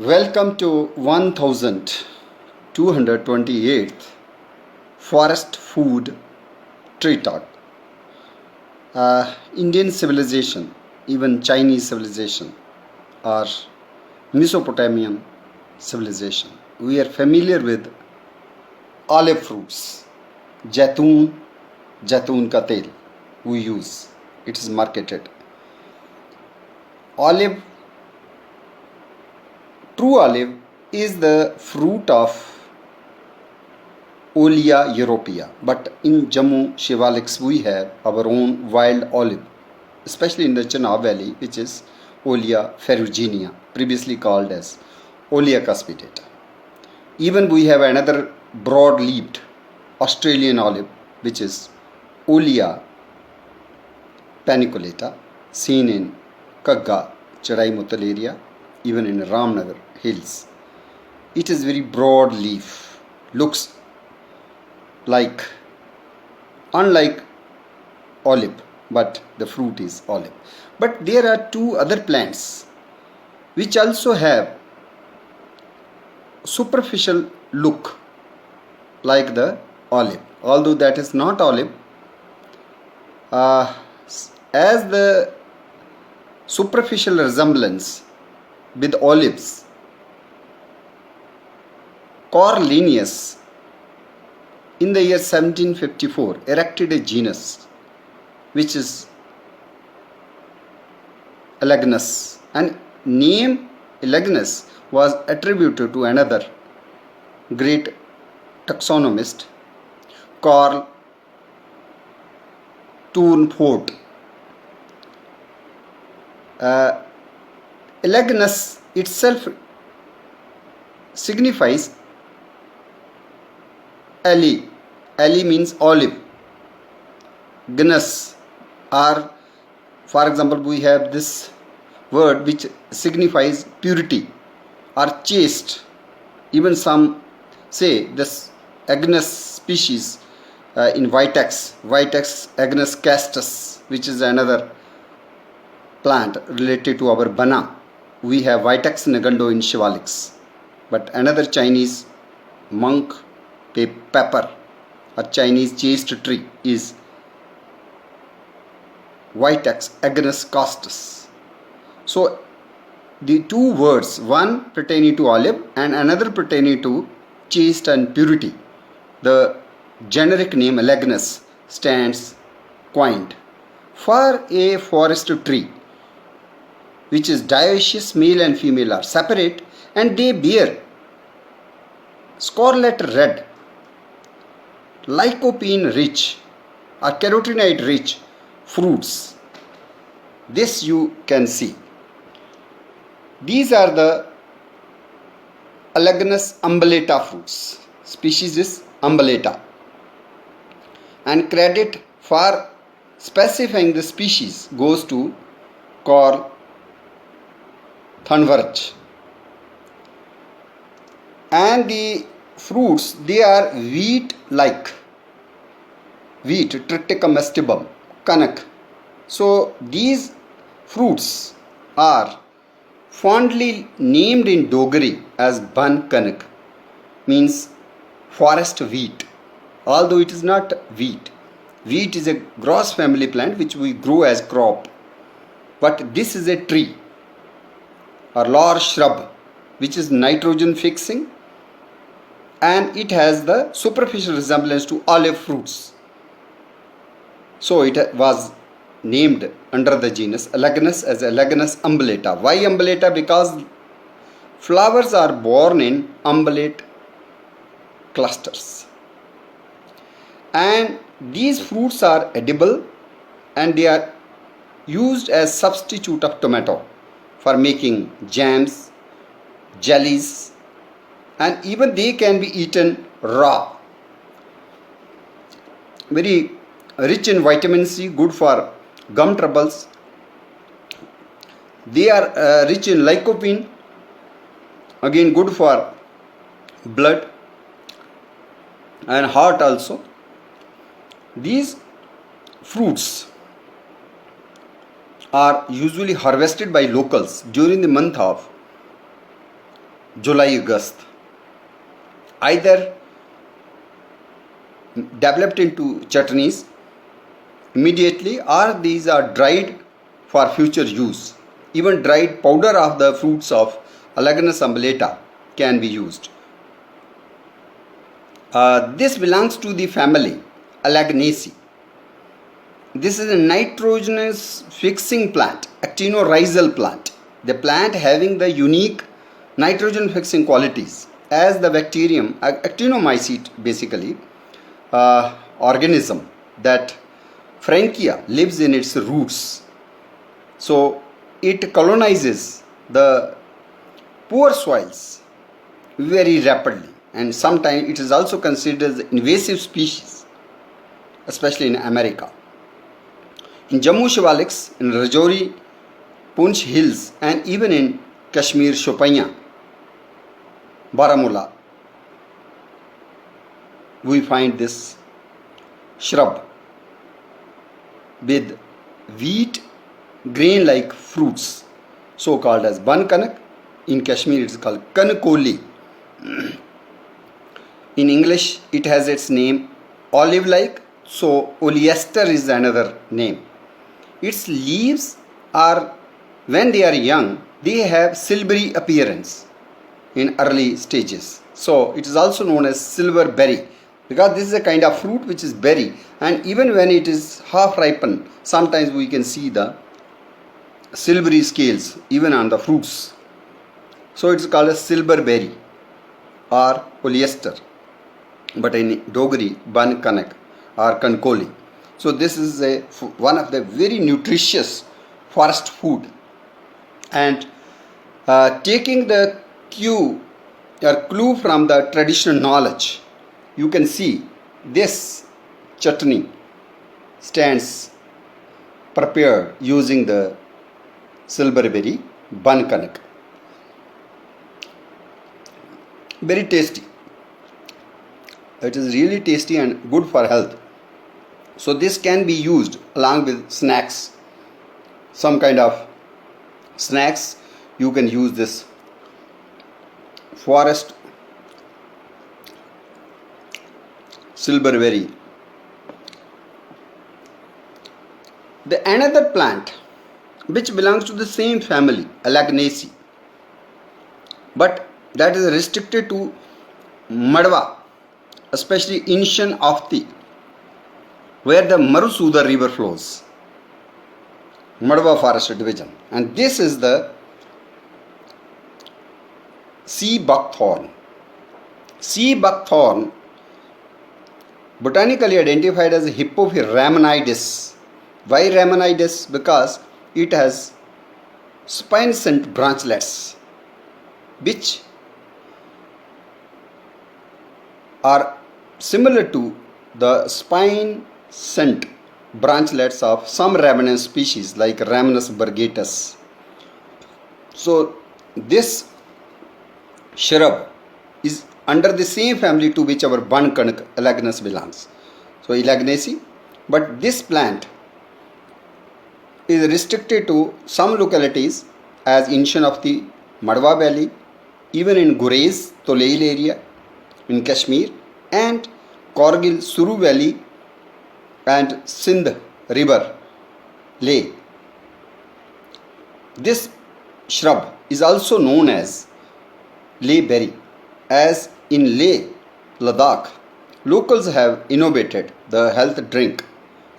Welcome to 1228th Forest Food Tree Talk. Indian civilization, even Chinese civilization, or Mesopotamian civilization, we are familiar with olive fruits. Jatun ka tel we use. It is marketed. True olive is the fruit of Olea europea, but in Jammu Shivaliks we have our own wild olive, especially in the Chenab Valley, which is Olea ferruginea, previously called as Olea cuspidata. Even we have another broad-leaved Australian olive, which is Olea paniculata, seen in Kagga, Chadai Mutal area, even in Ramnagar hills. It is very broad leaf, looks unlike olive, but the fruit is olive. But there are two other plants which also have superficial look like the olive, although that is not olive. As the superficial resemblance with olives, Cornelius in the year 1754 erected a genus which is Elaeagnus, and name Elaeagnus was attributed to another great taxonomist, Carl Tournefort. Elaeagnus itself signifies Ali. Ali means olive. Gnus, or for example, we have this word which signifies purity or chaste. Even some say this Agnus species in Vitex Agnus castus, which is another plant related to our bana. We have Vitex negando in Shivaliks, but another Chinese monk pepper or Chinese chaste tree is Vitex agnus castus. So the two words, one pertaining to olive and another pertaining to chaste and purity, the generic name Elaeagnus stands coined for a forest tree which is dioecious. Male and female are separate and they bear scarlet red, lycopene rich or carotenoid rich fruits. This you can see. These are the Elaeagnus umbellata fruits. Species is umbellata, and credit for specifying the species goes to Carl Thunberg. And the fruits, they are wheat-like, wheat, triticum kanak. So these fruits are fondly named in Dogri as Ban-kanak, means forest wheat, although it is not wheat. Wheat is a gross family plant which we grow as crop, but this is a tree or large shrub which is nitrogen fixing, and it has the superficial resemblance to olive fruits. So it was named under the genus Elaeagnus as Elaeagnus umbellata. Why umbellata? Because flowers are born in umbellate clusters, and these fruits are edible and they are used as substitute of tomato for making jams, jellies, and even they can be eaten raw. Very rich in vitamin C, good for gum troubles. They are rich in lycopene, again good for blood and heart also. These fruits are usually harvested by locals during the month of July, August, either developed into chutneys immediately or these are dried for future use. Even dried powder of the fruits of Elaeagnus umbellata can be used. This belongs to the family Elaeagnaceae. This is a nitrogenous fixing plant, actinorhizal plant. The plant having the unique nitrogen fixing qualities as the bacterium, actinomycete basically, organism that Frankia lives in its roots. So it colonizes the poor soils very rapidly, and sometimes it is also considered as an invasive species, especially in America. In Jammu Shivaliks, in Rajouri, Punch Hills, and even in Kashmir, Shopaian, Baramulla, we find this shrub with wheat grain like fruits, so called as Ban-kanak. In Kashmir it is called Kanakoli. In English it has its name olive like, so oleaster is another name. Its leaves are, when they are young, they have silvery appearance in early stages. So it is also known as silver berry, because this is a kind of fruit which is berry, and even when it is half ripened, sometimes we can see the silvery scales even on the fruits. So it is called a silver berry or polyester, but in Dogri, Ban-kanak or Kankoli. So this is one of the very nutritious forest food. And taking the cue or clue from the traditional knowledge, you can see this chutney stands prepared using the silverberry Ban-kanak. Very tasty. It is really tasty and good for health. So this can be used along with snacks. Some kind of snacks, you can use this forest silverberry. The another plant which belongs to the same family, Elaeagnaceae, but that is restricted to Madhva, especially Inshan Afti, where the Marusuda river flows, Madhva Forest Division. And this is the Sea-buckthorn. Sea-buckthorn, botanically identified as Hippophae rhamnoides. Why rhamnoides? Because it has spinescent branchlets which are similar to the spine-scent branchlets of some rhamnus species like Rhamnus virgatus. So this shrub is under the same family to which our Ban-kanak Elaeagnus belongs. So Elaeagnaceae, but this plant is restricted to some localities as Inshan of the Madhva Valley, even in Gurez, Toleil area in Kashmir, and Kargil, Suru Valley and Sindh River, Leh. This shrub is also known as Leh berry, as in Leh, Ladakh, locals have innovated the health drink,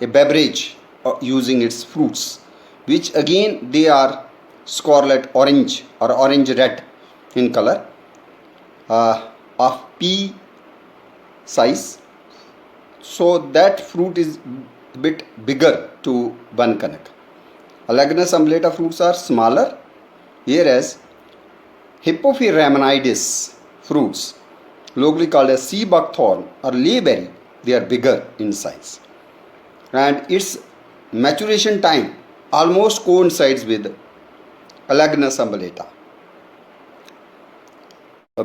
a beverage using its fruits, which again they are scarlet orange or orange red in color, of pea size. So that fruit is a bit bigger to Ban-kanak. Elaeagnus umbellata fruits are smaller, whereas Hippophae rhamnoides fruits, locally called as sea-buckthorn or layberry, they are bigger in size. And its maturation time almost coincides with Elaeagnus umbellata.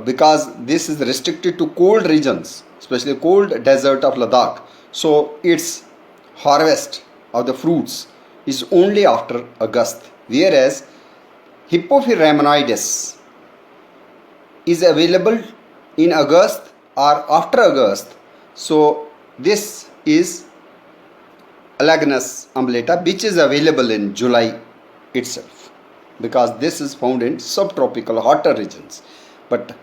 Because this is restricted to cold regions, especially cold desert of Ladakh, so its harvest of the fruits is only after August, whereas Hippophae rhamnoides is available in August or after August. So this is Elaeagnus umbellata, which is available in July itself, because this is found in subtropical hotter regions. But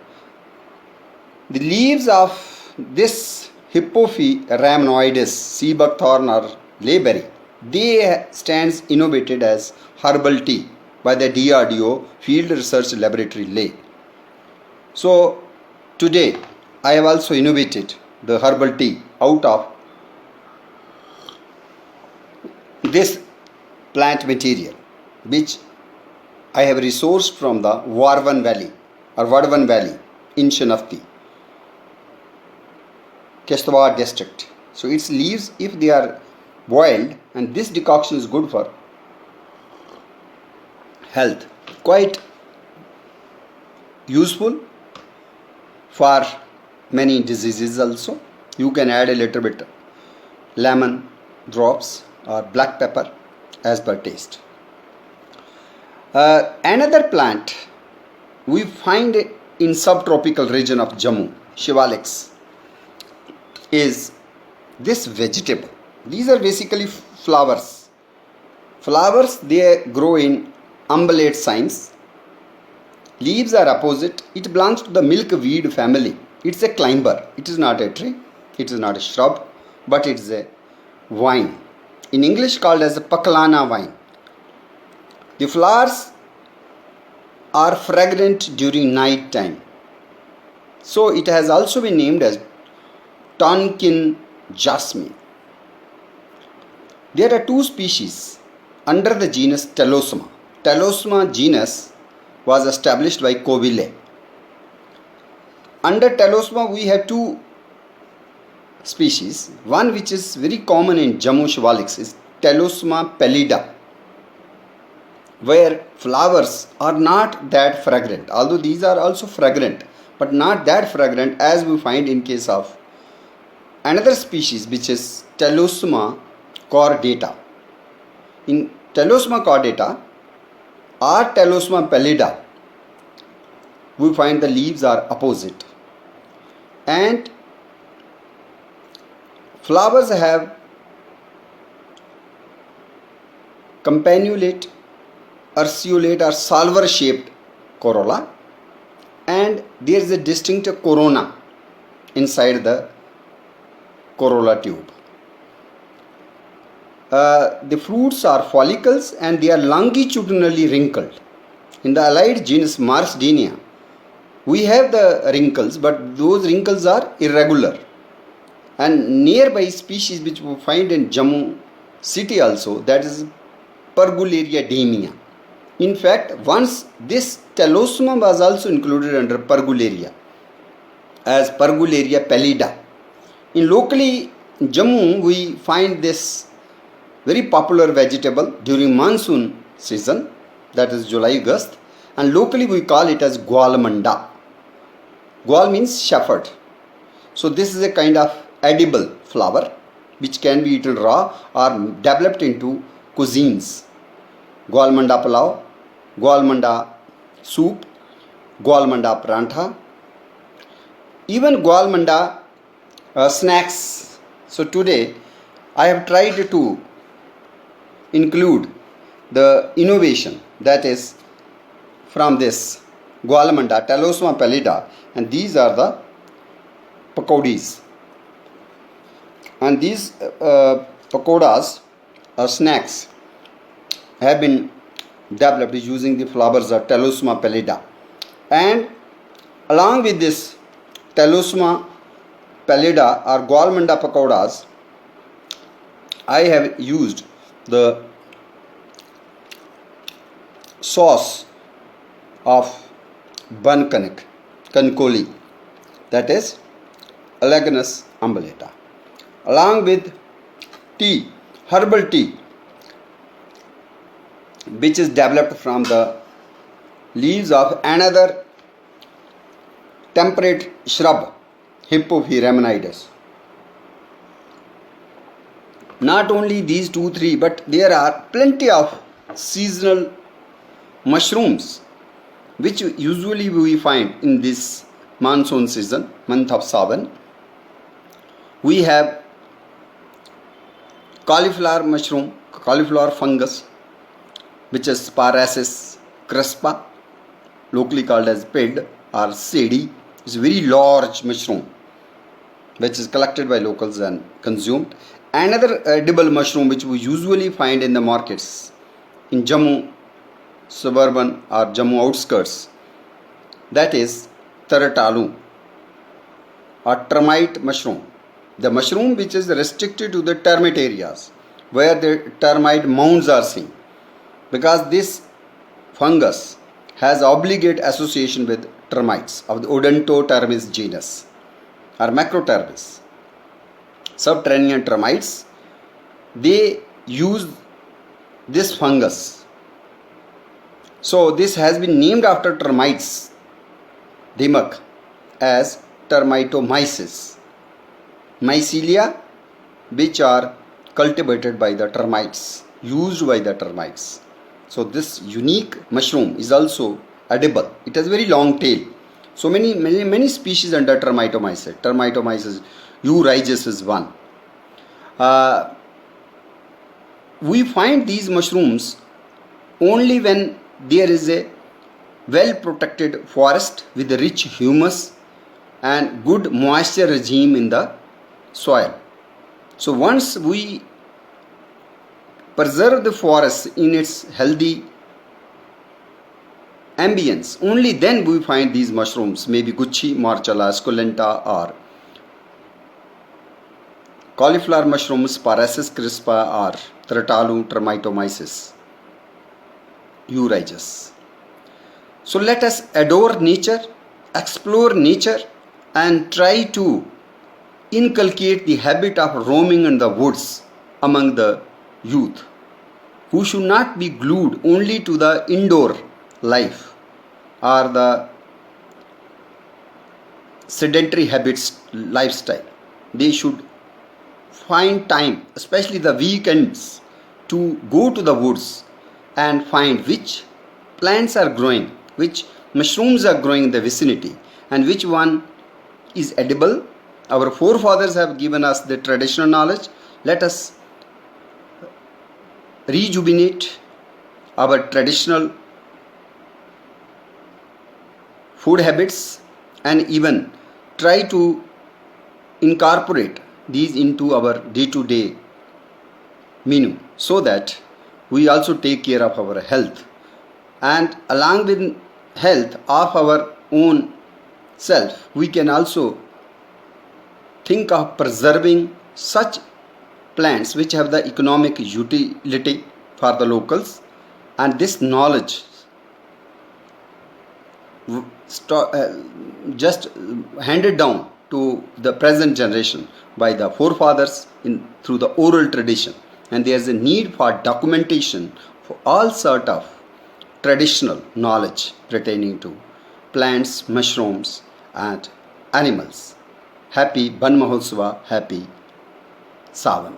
the leaves of this Hippophae rhamnoides, sea-buckthorn or layberry, they stands innovated as herbal tea by the DRDO Field Research Laboratory Leh. So today I have also innovated the herbal tea out of this plant material, which I have resourced from the Varvan Valley or Vadvan Valley in Shanafti, Kishtwar district. So its leaves, if they are boiled, and this decoction is good for health, quite useful for many diseases also. You can add a little bit lemon drops or black pepper as per taste. Another plant we find in subtropical region of Jammu, Shivalix, is this vegetable. These are basically flowers. Flowers, they grow in umbellate cymes. Leaves are opposite. It belongs to the milkweed family. It's a climber. It is not a tree. It is not a shrub, but it is a vine. In English called as a pakalana vine. The flowers are fragrant during night time. So it has also been named as Tonkin jasmine. There are two species under the genus Telosma. Telosma genus was established by Coville. Under Telosma we have two species. One which is very common in Jammu Shivalix is Telosma pallida, where flowers are not that fragrant, although these are also fragrant, but not that fragrant as we find in case of another species which is Telosma cordata. In Telosma cordata or Telosma pallida, we find the leaves are opposite, and flowers have campanulate, urceolate or salver shaped corolla, and there is a distinct corona inside the corolla tube. The fruits are follicles and they are longitudinally wrinkled. In the allied genus Marsdenia, we have the wrinkles, but those wrinkles are irregular. And nearby species which we find in Jammu city also, that is Pergularia demia. In fact, once this Telosma was also included under Pergularia as Pergularia pallida. In locally in Jammu we find this very popular vegetable during monsoon season, that is July August, and locally we call it as Gualmanda. Gual means shepherd. So this is a kind of edible flower which can be eaten raw or developed into cuisines. Gualmanda pulao, Gualmanda soup, Gualmanda prantha, even Gualmanda snacks. So today I have tried to include the innovation that is from this Gualmanda, Telosma pallida, and these are the pakodis. And these pakodas or snacks have been developed using the flowers of Telosma pallida. And along with this Telosma pallida or Gualmanda pakodas, I have used the sauce of Ban-kanak, kankoli, that is Elaeagnus umbellata, along with tea, herbal tea, which is developed from the leaves of another temperate shrub, Hippophae rhamnoides. Not only these 2-3, but there are plenty of seasonal mushrooms which usually we find in this monsoon season, month of Sawan. We have cauliflower mushroom, cauliflower fungus, which is Parasis crispa, locally called as ped or sedi. It's a very large mushroom which is collected by locals and consumed. Another edible mushroom which we usually find in the markets in Jammu suburban or Jammu outskirts, that is taratalu or termite mushroom. The mushroom which is restricted to the termite areas where the termite mounds are seen, because this fungus has obligate association with termites of the Odontotermis genus or Macrotermis. Subterranean termites, they use this fungus. So this has been named after termites, Dimak, as termitomyces, mycelia which are cultivated by the termites, used by the termites. So this unique mushroom is also edible. It has very long tail. So many species under termitomyces. Termitomyces Euryges is one. We find these mushrooms only when there is a well protected forest with rich humus and good moisture regime in the soil. So once we preserve the forest in its healthy ambience, only then we find these mushrooms, maybe Gucci, Marcella, Esculenta or cauliflower mushrooms, Parasis crispa or Taratalu termitomyces, Euryges. So let us adore nature, explore nature and try to inculcate the habit of roaming in the woods among the youth, who should not be glued only to the indoor life or the sedentary habits lifestyle. They should find time, especially the weekends, to go to the woods and find which plants are growing, which mushrooms are growing in the vicinity and which one is edible. Our forefathers have given us the traditional knowledge. Let us rejuvenate our traditional food habits and even try to incorporate these into our day-to-day menu, so that we also take care of our health, and along with health of our own self, we can also think of preserving such plants which have the economic utility for the locals, and this knowledge just handed down to the present generation by the forefathers through the oral tradition. And there is a need for documentation for all sort of traditional knowledge pertaining to plants, mushrooms and animals. Happy Ban Mahotsava, happy Sawan.